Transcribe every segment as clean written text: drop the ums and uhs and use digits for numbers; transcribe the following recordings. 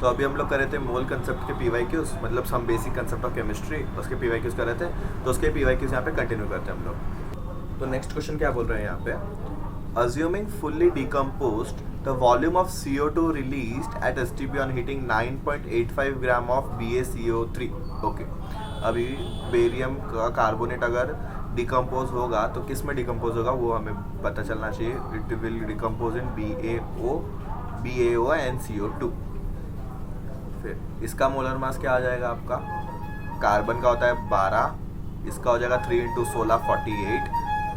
तो अभी हम लोग कर रहे थे मोल कंसेप्ट के PYQs, मतलब some basic concept of chemistry, उसके PYQs कर रहे थे। तो उसके PYQs यहाँ पे कंटिन्यू करते हैं हम लोग। तो नेक्स्ट क्वेश्चन क्या बोल रहे हैं यहाँ पे, assuming fully decomposed the volume of CO2 released at STP on heating 9.85 gram of BaCO3। Okay, अभी बेरियम का कार्बोनेट अगर डिकम्पोज होगा तो किस में डिकम्पोज होगा वो हमें पता चलना चाहिए। It will decompose in BaO and CO2। फिर इसका मोलर मास क्या आ जाएगा आपका, कार्बन का होता है 12, इसका हो जाएगा 3 × 16 48,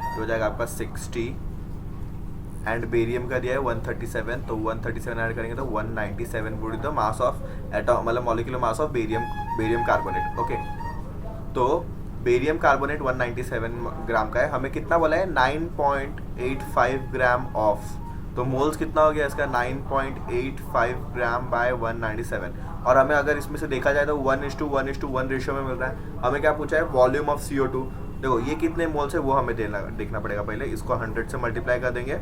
तो हो जाएगा आपका 60, एंड बेरियम का दिया है 137, तो 137 ऐड करेंगे तो 197 would be the mass of atom, मतलब molecular mass of barium carbonate. Okay, तो बेरियम कार्बोनेट 197 ग्राम का है, हमें कितना बोला है 9.85 ग्राम ऑफ, तो मोल्स कितना हो गया इसका 9.85 ग्राम बाय 197, और हमें अगर इसमें से देखा जाए तो 1:1:1 रेशियो में मिल रहा है। हमें क्या पूछा है, वॉल्यूम ऑफ CO2। देखो ये कितने मोल्स है वो हमें देखना पड़ेगा, पहले इसको 100 से मल्टीप्लाई कर देंगे।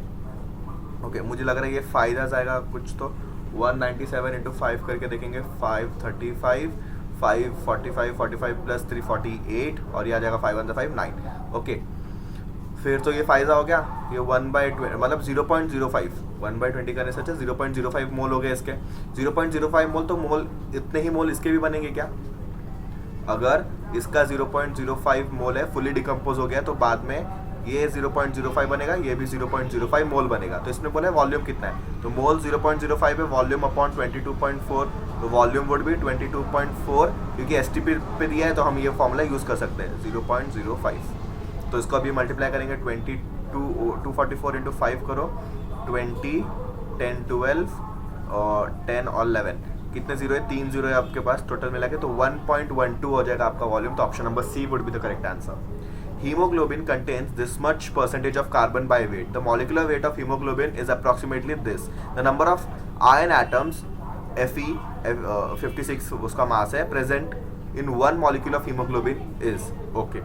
ओके, मुझे लग रहा है ये 5 आ जाएगा कुछ, तो 197 × 5 करके देखेंगे, 535, 545, 45 प्लस 3 48, और ये आ जाएगा 5 × 1 = 5 9। ओके, फिर तो ये फायदा हो गया, ये 1/20 मतलब 0.05, 1/20 करने से अच्छा 0.05 मोल हो गए इसके। 0.05 मोल, तो मोल इतने ही मोल इसके भी बनेंगे क्या, अगर इसका 0.05 मोल है फुली डिकम्पोज हो गया तो बाद में ये 0.05 बनेगा, ये भी 0.05 मोल बनेगा। तो इसमें बोला है वॉल्यूम कितना है, तो मोल 0.05 है, वॉल्यूम अपॉन 22.4, तो वॉल्यूम वुड भी 22.4, क्योंकि STP पे दिया है तो हम ये फॉर्मूला यूज़ कर सकते हैं 0.05। तो इसको अभी मल्टीप्लाई करेंगे 244 × 5 करो, 20, 10, 12 और 10 और 11, कितने जीरो है, 3 जीरो है आपके पास टोटल मिला के, तो 1.12 हो जाएगा आपका वॉल्यूम। तो option number C would be the correct answer. Hemoglobin contains this much percentage of carbon by weight. The molecular weight of hemoglobin is approximately this. The number of iron atoms, Fe 56 उसका मास है, present in one molecule of hemoglobin is okay.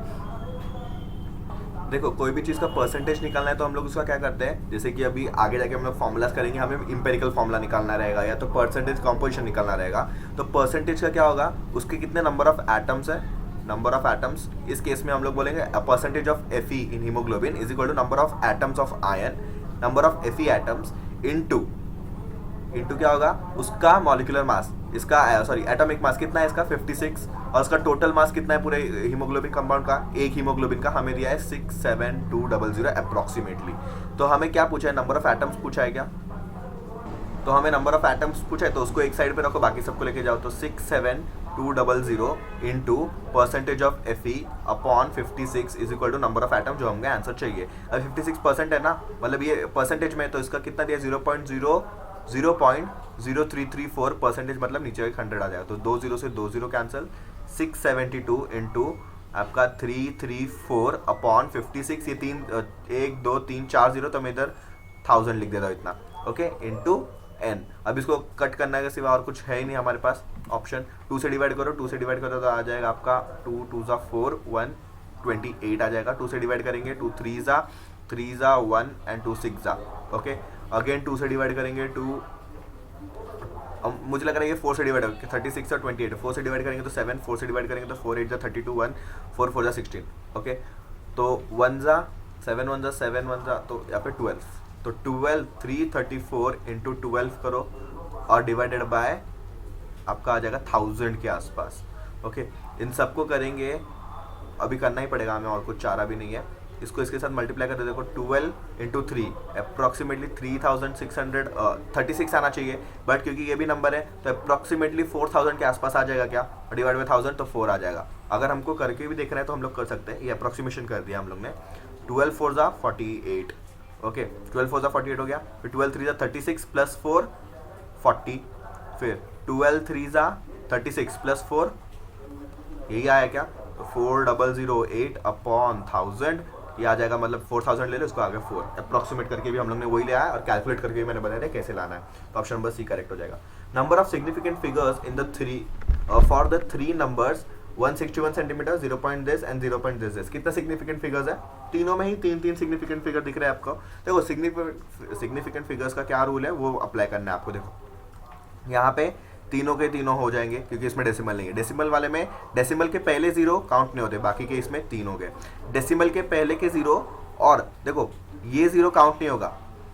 देखो कोई भी चीज़ का percentage निकालना है तो हम लोग उसका क्या करते हैं, जैसे कि अभी आगे जाके हम लोग फॉर्मूलाज करेंगे, हमें इंपेरिकल फॉर्मूला निकालना रहेगा या तो परसेंटेज कॉम्पोजिशन निकालना रहेगा। तो परसेंटेज का क्या होगा, उसके कितने नंबर ऑफ एटम्स है, नंबर ऑफ एटम्स, इस केस में हम लोग बोलेंगे percentage of Fe in haemoglobin is equal to number of atoms of iron, number of Fe atoms into क्या होगा उसका मॉलिक्यूलर मास, इसका सॉरी एटॉमिक मास कितना है इसका 56, और उसका टोटल मास कितना है पूरे हीमोग्लोबिन कंपाउंड का, एक हीमोग्लोबिन का हमें दिया है 67200 अप्रॉक्सीमेटली। तो हमें क्या पूछा है, नंबर ऑफ एटम्स पूछा है क्या, तो हमें नंबर ऑफ एटम्स पूछा है तो उसको एक साइड पे रखो, बाकी सबको लेके जाओ। तो 67200 into percentage of Fe upon 56 is equal to number of atom, जो हमें आंसर चाहिए। अब 56% है ना, मतलब ये परसेंटेज में, तो इसका कितना दिया 0.0334 परसेंटेज, मतलब नीचे 100 आ जाएगा, तो 2 0 से 2 0 कैंसिल, 672 इंटू आपका 334 अपॉन 56, ये 1 2 3 4 0, तो मैं इधर 1000 लिख देता हूँ इतना। Okay, into n। अब इसको कट करने के सिवा और कुछ है ही नहीं हमारे पास ऑप्शन। 2 से डिवाइड करो, 2 से डिवाइड करो तो आ जाएगा आपका 2 2 ज़ा 4 128 आ जाएगा। 2 से डिवाइड करेंगे 2 3 ज़ा 1 एंड 2 6 ज़ा। ओके, अगेन 2 से डिवाइड करेंगे 2, मुझे लग रहा है ये 4 से डिवाइड होगा, 36 और 28, 4 से डिवाइड करेंगे तो 7, 4 से डिवाइड करेंगे तो 4 8 ज़ा 32 1, 4 4 ज़ा 16। ओके, तो 1 ज़ा 7 1 ज़ा 7 1 ज़ा, तो यहाँ पे 12, तो 12 334 इंटू 12 करो और डिवाइडेड बाय आपका आ जाएगा 1000 के आसपास। ओके, इन सबको करेंगे, अभी करना ही पड़ेगा हमें, और कुछ चारा भी नहीं है। इसको इसके साथ मल्टीप्लाई करते देखो, 12 इंटू 3 अप्रॉक्सीमेटली 36 आना चाहिए, बट क्योंकि ये भी नंबर है तो अप्रॉक्सीमेटली 4000 के आसपास आ जाएगा क्या, डिवाइड बाई 1000 तो 4 आ जाएगा। अगर हमको करके भी देख रहे हैं तो हम लोग कर सकते हैं, ये अप्रॉक्सीमेशन कर दिया हम लोग ने। 12 4 ज़ा 48, ओके 12 4 ज़ा 48 हो गया, फिर 12 3 ज़ा 36 प्लस 4 40, फिर 12 3 ज़ा 36 प्लस 4, यही आया क्या, तो 4008 अपॉन 1000, ये आ जाएगा, मतलब 4000 ले लो, इसको आ गया 4। अप्रॉक्सीमेट करके भी हम लोग ने वही लिया है और कैलकुलेट करके भी मैंने बताया कैसे लाना है, तो ऑप्शन नंबर C करेक्ट हो जाएगा। Number of significant figures in the for the 3 numbers 161 centimetre, 0 point this and 0 point this, कितना सिग्निफिकेंट फिगर्स है, तीनों में ही 3 सिग्निफिकेंट फिगर दिख रहे हैं आपको। देखो सिग्निफिकेंट फिगर्स का क्या रूल है वो अप्लाई करना है आपको। देखो यहाँ पे तीनों के तीनों हो जाएंगे क्योंकि इसमें डेसिमल नहीं है। डेसिमल वाले में डेसिमल के पहले जीरो काउंट नहीं होते, बाकी के इसमें तीन हो गए। डेसिमल के पहले के जीरो, और देखो ये जीरो काउंट नहीं होगा।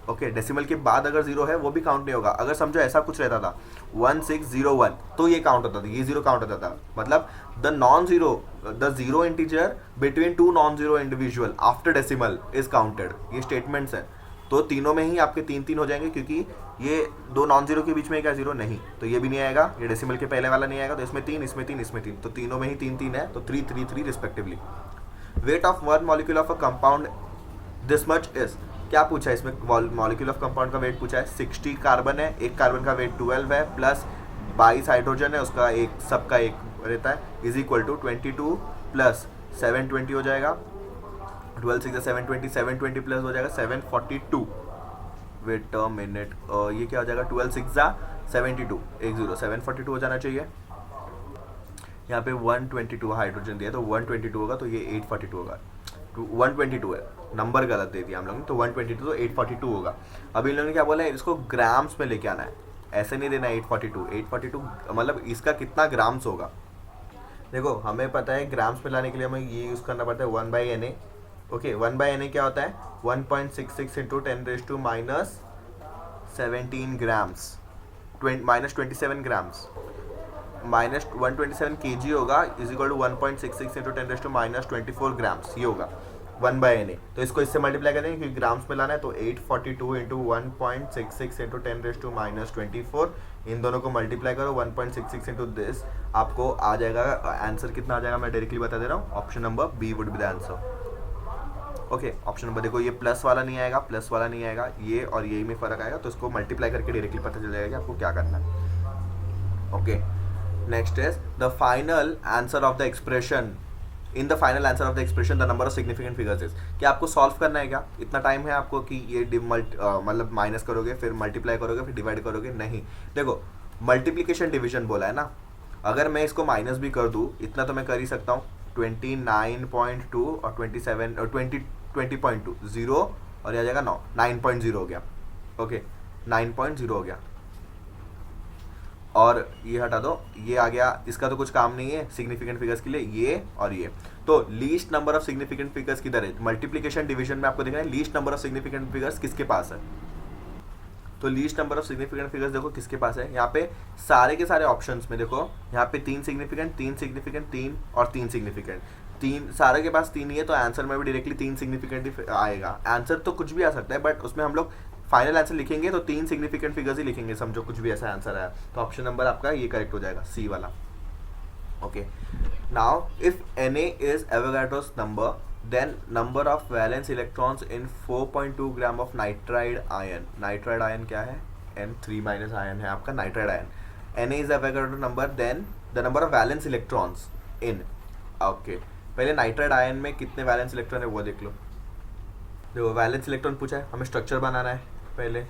ओके, डेसिमल के बाद अगर जीरो है वो भी काउंट नहीं होगा। अगर समझो ऐसा कुछ रहता था 1601 तो ये काउंट होता था, ये जीरो काउंट होता था। मतलब the zero integer between two non zero individual after decimal is counted. ये स्टेटमेंट्स हैं, तो तीनों में ही आपके तीन तीन हो जाएंगे क्योंकि ये दो नॉन जीरो के बीच में क्या जीरो नहीं, तो ये भी नहीं आएगा, ये डेसिमल के पहले वाला नहीं आएगा, तो इसमें तीन, इसमें तीन, इसमें तीन, तो तीनों में ही तीन तीन है, तो 3 3 3 respectively. Weight of one molecule of a compound this much is, क्या पूछा है इसमें? मॉलिक्यूल ऑफ कंपाउंड का वेट पूछा है। 60 कार्बन है, एक कार्बन का वेट 12 है, प्लस 22 हाइड्रोजन है, उसका एक सबका एक रहता है, इज इक्वल टू 22 प्लस 720 हो जाएगा। 12 6 720, 720 प्लस हो जाएगा 742। वेट मिनट, ये क्या हो जाएगा? 12 6 72, 742 हो जाना चाहिए। यहाँ पे 122 हाइड्रोजन दिया तो 122 होगा, तो ये 842 होगा। 122 है, नंबर गलत दे दिया हम लोग ने, तो 122 तो 842 होगा। अभी इन लोगों ने क्या बोला है, इसको ग्राम्स में लेके आना है, ऐसे नहीं देना 842 मतलब इसका कितना ग्राम्स होगा। देखो हमें पता है ग्राम्स में लाने के लिए हमें ये यूज़ करना पड़ता है 1/Na। ओके, 1/Na क्या होता है? 1.66 इंटू 10⁻17 ग्राम्स, -27 ग्राम्स, -127 kg होगा, is equal to 1.66 into 10⁻24 grams, ये होगा 1/Na। तो इसको इससे मल्टीप्लाई करेंगे क्योंकि ग्राम्स में लाना है, तो 842 इंटू 1.66 इंटू 10⁻24, इन दोनों को मल्टीप्लाई करो 1.66 इंटू दिस, आपको आ जाएगा आंसर कितना आ जाएगा, मैं डायरेक्टली बता दे रहा हूँ। Option number B would be the answer. Okay, option number देखो, ये प्लस वाला नहीं आएगा, प्लस वाला नहीं आएगा, ये और यही में फर्क आएगा, तो इसको मल्टीप्लाई करके डायरेक्टली पता चल जाएगा कि आपको क्या करना है। Okay, next is the final answer of the expression. In the final answer of the expression the number of significant figures is, क्या आपको सॉल्व करना है क्या? इतना टाइम है आपको कि ये मतलब माइनस करोगे, फिर मल्टीप्लाई करोगे, फिर डिवाइड करोगे? नहीं, देखो मल्टीप्लिकेशन डिवीजन बोला है ना, अगर मैं इसको माइनस भी कर दूँ इतना तो मैं कर ही सकता हूँ। 29.2 और 27 और 20.2 जीरो, और यह आ जाएगा 9.0 हो गया। ओके, 9.0 हो गया, और ये हटा दो, ये आ गया, इसका तो कुछ काम नहीं है सिग्निफिकेंट फिगर्स के लिए, ये और ये। तो least number of significant figures किधर है? मल्टीप्लिकेशन डिवीजन में आपको देखना है least number of significant figures किसके पास है। तो least number of significant figures देखो किसके पास है, यहाँ पे सारे के सारे ऑप्शंस में देखो, यहाँ पे 3 सिग्निफिकेंट, 3 सिग्निफिकेंट, 3 और 3 सिग्निफिकेंट, 3 सारे के पास 3 ही है, तो आंसर में भी डायरेक्टली 3 सिग्निफिकेंट ही आएगा। आंसर तो कुछ भी आ सकता है, बट उसमें हम लोग फाइनल आंसर लिखेंगे तो 3 सिग्निफिकेंट फिगर्स ही लिखेंगे, समझो कुछ भी ऐसा आंसर आया, तो ऑप्शन नंबर आपका ये करेक्ट हो जाएगा, सी वाला। Okay, now if Na is Avogadro's number, then number of valence electrons in 4.2 gram of nitride ion, nitride ion क्या है? N3 minus ion है आपका nitride ion। Na is Avogadro number, then the number of valence electrons in, okay, पहले nitride ion में कितने valence electron है वो देख लो। देखो valence electron पूछा है, हमें स्ट्रक्चर बनाना है पहले,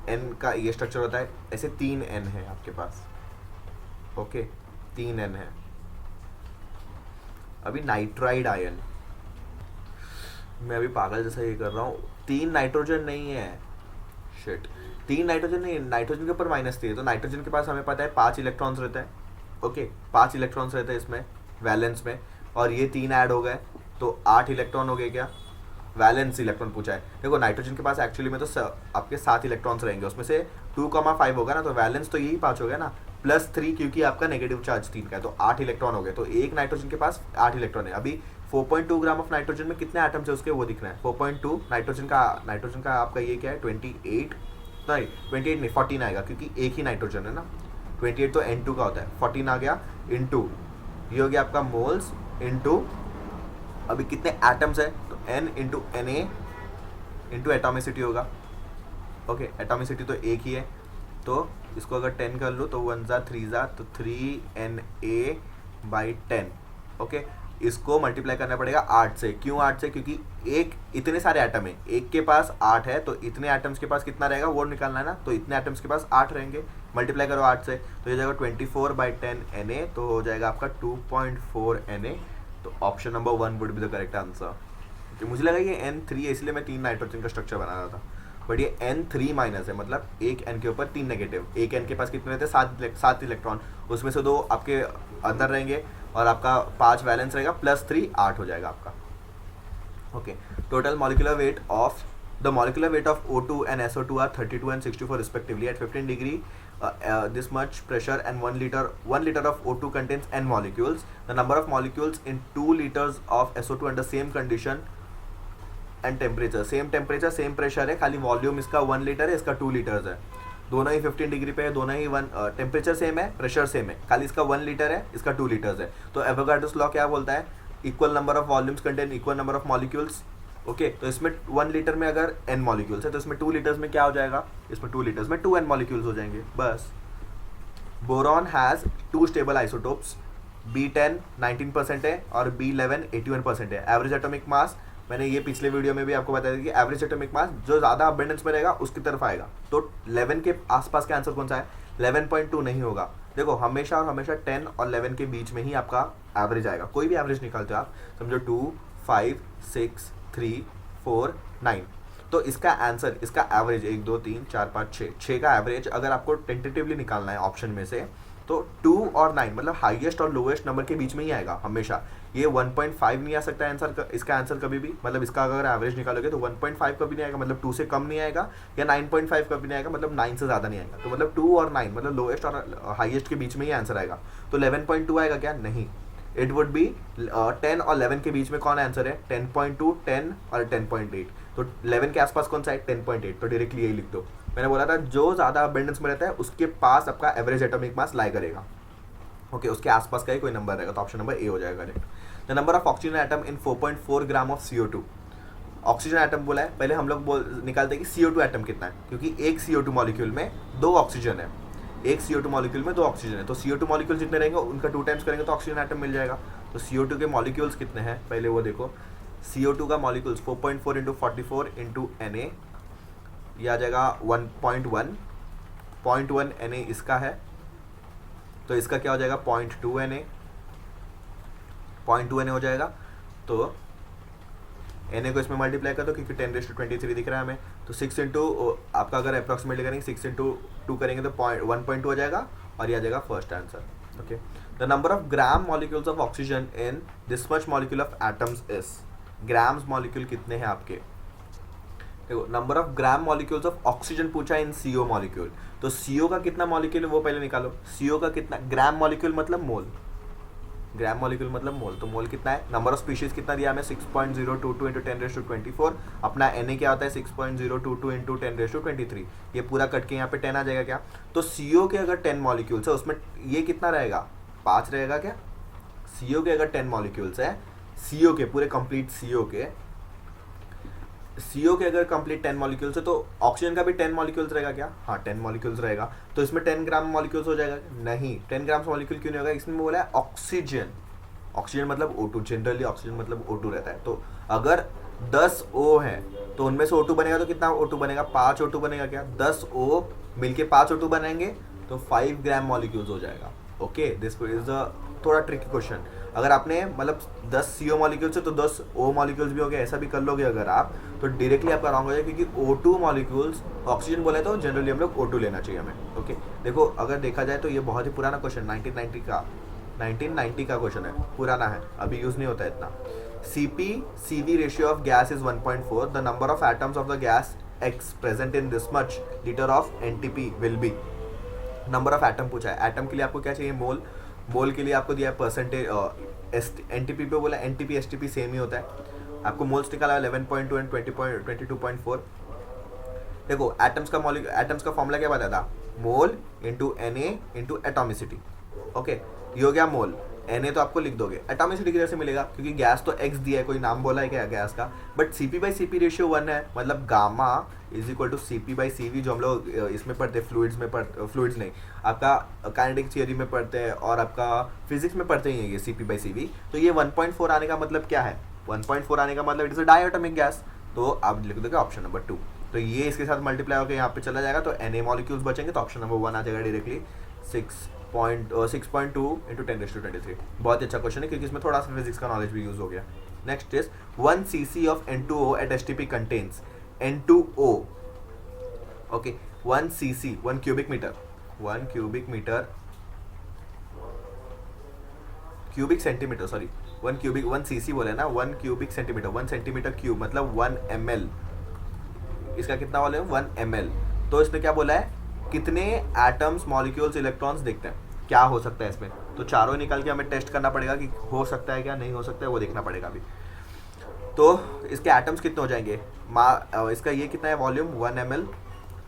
N का ये स्ट्रक्चर होता है, ऐसे 3 N है आपके पास। ओके, 3 N है। अभी नाइट्राइड आयन, मैं अभी पागल जैसा ये कर रहा हूँ, 3 नाइट्रोजन नहीं है, शिट, 3 नाइट्रोजन नहीं है, नाइट्रोजन के ऊपर -3 है, तो नाइट्रोजन के पास हमें पता है 5 इलेक्ट्रॉन्स रहता है। ओके, 5 इलेक्ट्रॉन्स रहते हैं इसमें वैलेंस में, और ये 3 ऐड हो गए तो 8 इलेक्ट्रॉन हो गए। क्या वैलेंस इलेक्ट्रॉन पूछा है? देखो नाइट्रोजन के पास एक्चुअली में तो आपके 7 इलेक्ट्रॉन्स रहेंगे, उसमें से 2,5 होगा ना, तो वैलेंस तो यही 5 हो गया ना, +3 क्योंकि आपका नेगेटिव चार्ज 3 का है, तो 8 इलेक्ट्रॉन हो गए, तो एक नाइट्रोजन के पास 8 इलेक्ट्रॉन है। अभी 4.2 ग्राम ऑफ नाइट्रोजन में कितने एटम्स है उसके वो दिखना है। 4.2 नाइट्रोजन का आपका ये क्या है? 28 नहीं 14 आएगा, क्योंकि एक ही नाइट्रोजन है ना। 28 तो N2 का होता है, 14 आ गया इनटू, ये हो गया आपका मोल्स इनटू, अभी कितने एटम्स है, तो N into Na into atomicity होगा। ओके, एटॉमिसिटी तो एक ही है, तो इसको अगर 10 कर लो तो 1 ज़ा 3 ज़ा, तो 3Na/10। ओके, इसको मल्टीप्लाई करना पड़ेगा 8 से। क्यों 8 से? क्योंकि एक इतने सारे एटम है, एक के पास 8 है, तो इतने एटम्स के पास कितना रहेगा वो निकालना है ना, तो इतने एटम्स के पास 8 रहेंगे, मल्टीप्लाई करो 8 से, तो ये जाएगा 24/10 Na, तो हो जाएगा आपका 2.4 Na। तो option number 1 would be the correct answer. तो मुझे लगा ये N3 है, इसलिए मैं 3 नाइट्रोजन का स्ट्रक्चर बना रहा था। बट ये N3 माइनस है, मतलब एक N के ऊपर 3 नेगेटिव। एक N के पास कितने रहते हैं, 7 इलेक्ट्रॉन, उसमें से 2 आपके अंदर रहेंगे और आपका 5 वैलेंस रहेगा, +3 8 हो जाएगा आपका। Okay, total molecular weight of the molecular weight of O2 and SO2 are 32 and 64 respectively at 15 degree this much pressure, and 1 liter of O2 contains n molecules. The number of molecules in 2 liters of SO2 under same condition and temperature, same temperature same pressure है, खाली volume इसका 1 litre है, इसका 2 litres है, दोनों ही 15 degree पे है, दोनों ही टेम्परेचर सेम है, प्रेशर सेम है, खाली इसका 1 लीटर है, इसका 2 लीटर्स है। तो एवोगाड्रोस लॉ क्या बोलता है, equal number of volumes contain equal number of molecules. Okay, तो इसमें 1 लीटर में अगर n मॉलिक्यूल्स है तो इसमें 2 लीटर्स में क्या हो जाएगा, इसमें 2 लीटर्स में 2n मॉलिक्यूल्स हो जाएंगे बस। Boron has 2 stable isotopes, B10 19% है और B11 81% है। एवरेज एटॉमिक मास, मैंने ये पिछले वीडियो में भी आपको बताया था कि एवरेज एटॉमिक मास जो ज़्यादा अबंडेंस में रहेगा उसकी तरफ आएगा। तो 11 के आसपास का आंसर कौन सा है, 11.2 नहीं होगा। देखो हमेशा और हमेशा 10 और 11 के बीच में ही आपका एवरेज आएगा, कोई भी एवरेज निकालते हो आप, समझो 2 5 6 3 4 9, तो इसका आंसर, इसका एवरेज 1 2 3 4 5 6 का एवरेज अगर आपको टेंटेटिवली निकालना है ऑप्शन में से, तो 2 और 9 मतलब हाईएस्ट और लोएस्ट नंबर के बीच में ही आएगा हमेशा। ये 1.5 नहीं आ सकता आंसर, इसका आंसर कभी भी, मतलब इसका अगर एवरेज निकालोगे तो 1.5 कभी नहीं आएगा, मतलब 2 से कम नहीं आएगा, या 9.5 कभी नहीं आएगा, मतलब 9 से ज़्यादा नहीं आएगा। तो मतलब 2 और 9 मतलब लोएस्ट और हाईएस्ट के बीच में ही आंसर आएगा। तो 11.2 आएगा क्या, नहीं, इट वुड बी 10 और 11 के बीच में कौन आंसर है, 10.2 10 और 10.8, तो 11 के आसपास कौन सा है, 10.8, तो डायरेक्टली यही लिख दो। मैंने बोला था जो ज़्यादा अबंडेंस में रहता है उसके पास आपका एवरेज एटॉमिक मास लाई करेगा। ओके, उसके आसपास का ही कोई नंबर रहेगा, तो ऑप्शन नंबर ए हो जाएगा correct. The number of oxygen atom in 4.4 gram of CO2, oxygen atom बोला है, पहले हम लोग निकालते हैं कि CO2 एटम कितना है, क्योंकि एक CO2 मॉलिक्यूल में 2 ऑक्सीजन है, एक CO2 मॉलिक्यूल में 2 ऑक्सीजन है, तो CO2 मॉलिक्यूल जितने रहेंगे उनका 2 टाइम्स करेंगे तो ऑक्सीजन एटम मिल जाएगा। तो CO2 के मॉलिक्यूल्स कितने हैं पहले वो देखो, CO2 का मॉलिक्यूल्स 4.4 × 44 × Na, ये आ जाएगा 1.1, 0.1 Na इसका है, तो इसका क्या हो जाएगा 0.2 Na, 0.2 Na हो जाएगा। तो Na को इसमें मल्टीप्लाई कर दो क्योंकि 10⁻23 दिख रहा है हमें, तो 6 इंटू आपका अगर अप्रॉक्सीमेटली करेंगे 6 × 2 करेंगे तो 1.2 हो जाएगा, और ये आ जाएगा first answer. Okay, the number of gram molecules of oxygen in this much molecule of atoms is, grams molecule कितने हैं आपके, देखो number of gram molecules of oxygen पूछा इन CO मॉलिक्यूल, तो CO का कितना मॉलिक्यूल है वो पहले निकालो, CO का कितना, ग्राम मॉलिक्यूल मतलब मोल, ग्राम मॉलिक्यूल मतलब मोल, तो मोल कितना है, नंबर ऑफ स्पीशीज कितना दिया हमें 6.022 × 10⁻24, अपना Na क्या होता है 6.022 × 10⁻23, ये पूरा कट के यहाँ पे 10 आ जाएगा क्या, तो CO के अगर 10 मॉलिक्यूल्स है उसमें ये कितना रहेगा 5 रहेगा क्या, CO के अगर 10 मॉलिक्यूल्स है, CO के पूरे कंप्लीट CO के अगर कंप्लीट 10 मॉलिक्यूल्स है तो ऑक्सीजन का भी 10 मॉलिक्यूल्स रहेगा क्या, हाँ 10 मॉलिक्यूल्स रहेगा, तो इसमें 10 ग्राम मॉलिक्यूल्स हो जाएगा, नहीं 10 ग्राम मॉलिक्यूल क्यों नहीं होगा, इसमें बोला है ऑक्सीजन, ऑक्सीजन मतलब O2, जनरली ऑक्सीजन मतलब O2 रहता है, तो अगर 10 O है तो उनमें से O2 बनेगा तो कितना O2 बनेगा, 5 O2 बनेगा क्या, 10 O मिलके 5 O2 बनेंगे तो 5 ग्राम मॉलिक्यूल्स हो जाएगा। ओके, दिस इज अ थोड़ा ट्रिकी क्वेश्चन, अगर आपने मतलब 10 CO मॉलिक्यूल्स है तो 10 O मॉलिक्यूल्स भी हो गए, ऐसा भी कर लोगे अगर आप, तो डायरेक्टली आपका रॉन्ग हो जाएगा, क्योंकि O2 मॉलिक्यूल्स, ऑक्सीजन बोले तो जनरली हम लोग O2 लेना चाहिए हमें। ओके, देखो अगर देखा जाए तो ये बहुत ही पुराना क्वेश्चन 1990 का क्वेश्चन है, पुराना है, अभी यूज़ नहीं होता है इतना। CP/CV ratio of gas is 1.4, the number of atoms of the gas X present in this much litre of NTP will be, number of atom पूछा है, एटम के लिए आपको क्या चाहिए मोल, मोल के लिए आपको दिया है परसेंटेज, NTP पे बोला NTP STP सेम ही होता है, आपको मोल्स निकाला 11.2 एंड 22.4। देखो एटम्स का फॉर्मूला क्या बताया था, mole into Na into atomicity. Okay, ये हो गया मोल, Na तो आपको लिख दोगे, एटॉमिसिटी किधर से मिलेगा, क्योंकि गैस तो X दिया है, कोई नाम बोला है क्या गैस का, बट CP/CP रेशियो 1 है, मतलब gamma is equal to CP/CV, जो हम लोग इसमें पढ़ते हैं, फ्लूइड्स नहीं, आपका काइनेटिक थियरी में पढ़ते हैं और आपका फिजिक्स में पढ़ते ही है ये CP/CV। तो ये 1.4 आने का मतलब क्या है, 1.4 आने का मतलब it is a diatomic gas, तो आप लिख दोगे ऑप्शन नंबर 2, तो ये इसके साथ मल्टीप्लाई होकर यहाँ पे चला जाएगा, तो Na मॉलिक्यूल्स बचेंगे, तो ऑप्शन नंबर 1 आ जाएगा डायरेक्टली। 6.2 × 10⁻23, बहुत अच्छा क्वेश्चन है क्योंकि इसमें थोड़ा सा फिजिक्स का नॉलेज भी यूज हो गया। Next is 1 cc of N2O at STP contains N2O okay 1 cc 1 cubic metre 1 cubic metre cubic centimetre sorry 1 cc बोले ना 1 क्यूबिक सेंटीमीटर 1 सेंटीमीटर क्यूब मतलब 1 ml। इसका कितना वॉल्यूम 1 ml। तो इसने क्या बोला है कितने एटम्स मॉलिक्यूल्स इलेक्ट्रॉन्स देखते हैं, क्या हो सकता है इसमें। तो चारों निकाल के हमें टेस्ट करना पड़ेगा कि हो सकता है क्या नहीं हो सकता है, वो देखना पड़ेगा अभी। तो इसके एटम्स कितने हो जाएंगे, इसका ये कितना है वॉल्यूम 1 ml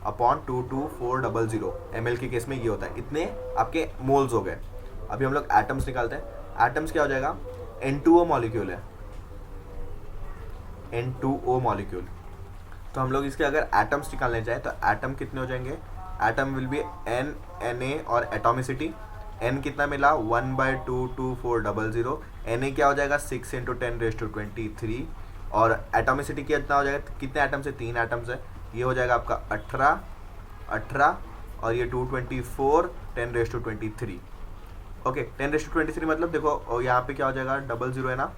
अपॉन 22400 ml के केस में ये होता है, इतने आपके मोल्स हो गए। अभी हम लोग एटम्स निकालते हैं। एटम्स क्या हो जाएगा N2O मॉलिक्यूल है, N2O मॉलिक्यूल। तो हम लोग इसके अगर एटम्स निकालने जाए तो एटम कितने हो जाएंगे, atom will be N Na और एटोमिसिटी N कितना मिला 1/22400, Na क्या हो जाएगा 6 × 10⁻23 और एटोमिसिटी कितना हो जाएगा, कितने एटम्स है 3 एटम्स है, ये हो जाएगा आपका 18 और ये 224 10⁻23। ओके 10⁻23 मतलब देखो यहाँ पे क्या हो जाएगा 00 है ना,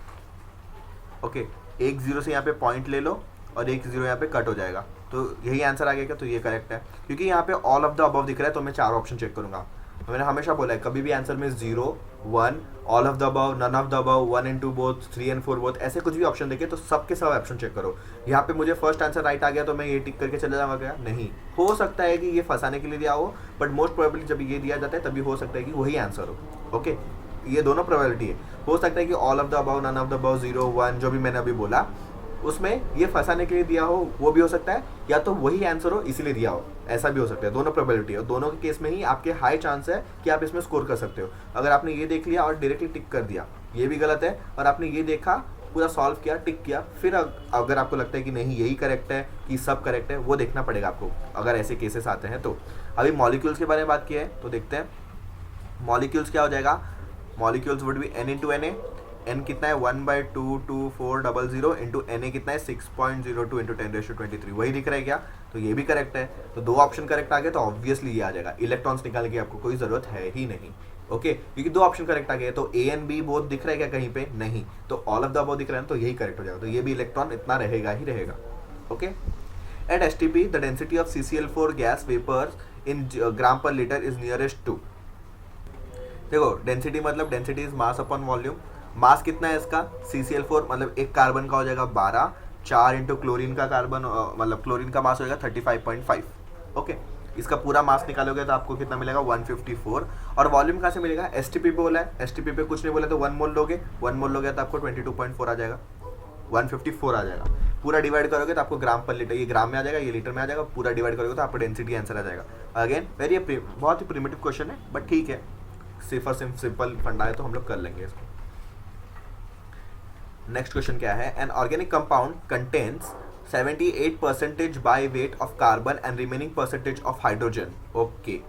ओके एक जीरो से यहाँ पे पॉइंट ले लो और एक जीरो यहाँ पे कट हो जाएगा, तो यही आंसर आ गया क्या, तो ये करेक्ट है क्योंकि यहाँ पे ऑल ऑफ द अबव दिख रहा है तो मैं 4 ऑप्शन चेक करूंगा। मैंने हमेशा बोला है कभी भी आंसर में 0 1 all of the above none of the above 1 and 2 both 3 and 4 both ऐसे कुछ भी ऑप्शन देखे तो सबके सब ऑप्शन चेक करो। यहाँ पे मुझे फर्स्ट आंसर राइट आ गया तो मैं ये टिक करके चले जाऊंगा क्या, नहीं, हो सकता है कि ये फंसाने के लिए दिया हो बट मोस्ट प्रोबेबली जब ये दिया जाता है तभी हो सकता है कि वही आंसर हो। ओके ये दोनों प्रोबेबिलिटी है, हो सकता है कि all of the above none of the above 0 1 जो भी मैंने अभी बोला उसमें ये फंसाने के लिए दिया हो वो भी हो सकता है, या तो वही आंसर हो इसीलिए दिया हो, ऐसा भी हो सकता है। दोनों प्रोबेबिलिटी है, दोनों के केस में ही आपके हाई चांस है कि आप इसमें स्कोर कर सकते हो। अगर आपने ये देख लिया और डायरेक्टली टिक कर दिया ये भी गलत है, और आपने ये देखा पूरा सॉल्व किया टिक किया फिर अगर आपको लगता है कि नहीं यही करेक्ट है कि सब करेक्ट है, वो देखना पड़ेगा आपको अगर ऐसे केसेस आते हैं तो। अभी मॉलिक्यूल्स के बारे में बात की है तो देखते हैं मॉलिक्यूल्स क्या हो जाएगा, molecules would be N × Na, N कितना है 1/22400 इंटू Na कितना है 6.02 इंटू 10⁻23 वही दिख रहा है क्या, तो ये भी करेक्ट है। तो 2 ऑप्शन करेक्ट आ गए तो ऑब्वियसली ये आ जाएगा, इलेक्ट्रॉन्स निकालने की आपको कोई जरूरत है ही नहीं। ओके क्योंकि 2 ऑप्शन करेक्ट आ गए तो A and B बोथ दिख रहा है क्या कहीं पे, नहीं, तो ऑल ऑफ द अबव दिख रहा है तो यही करेक्ट हो जाएगा, तो ये भी इलेक्ट्रॉन इतना रहेगा ही रहेगा। Okay at STP the density of CCl4 gas vapours in gram per litre is nearest to. देखो डेंसिटी मतलब density is mass upon volume, mass कितना है इसका CCl4 मतलब एक कार्बन का हो जाएगा 12, 4 इंटू क्लोरीन का कार्बन मतलब क्लोरीन का मास हो जाएगा 35.5। ओके इसका पूरा मास निकालोगे तो आपको कितना मिलेगा 154, और वॉल्यूम कहाँ से मिलेगा, STP पे बोला है, STP पे कुछ नहीं बोला तो 1 मोल लोगे, 1 मोल लोगे तो आपको 22.4 आ जाएगा, 154 आ जाएगा। पूरा डिवाइड करोगे तो आपको ग्राम पर लीटर, ये ग्राम में आ जाएगा ये लीटर में आ जाएगा, पूरा डिवाइड करोगे तो आपको डेंसिटी आंसर आ जाएगा। अगेन वेरी बहुत ही प्रिमिटिव क्वेश्चन है बट ठीक है, सिंपल फंडा है तो हम लोग कर लेंगे इसको। नेक्स्ट क्वेश्चन क्या है, an organic compound contains 78% by weight of carbon and remaining percentage of hydrogen. Okay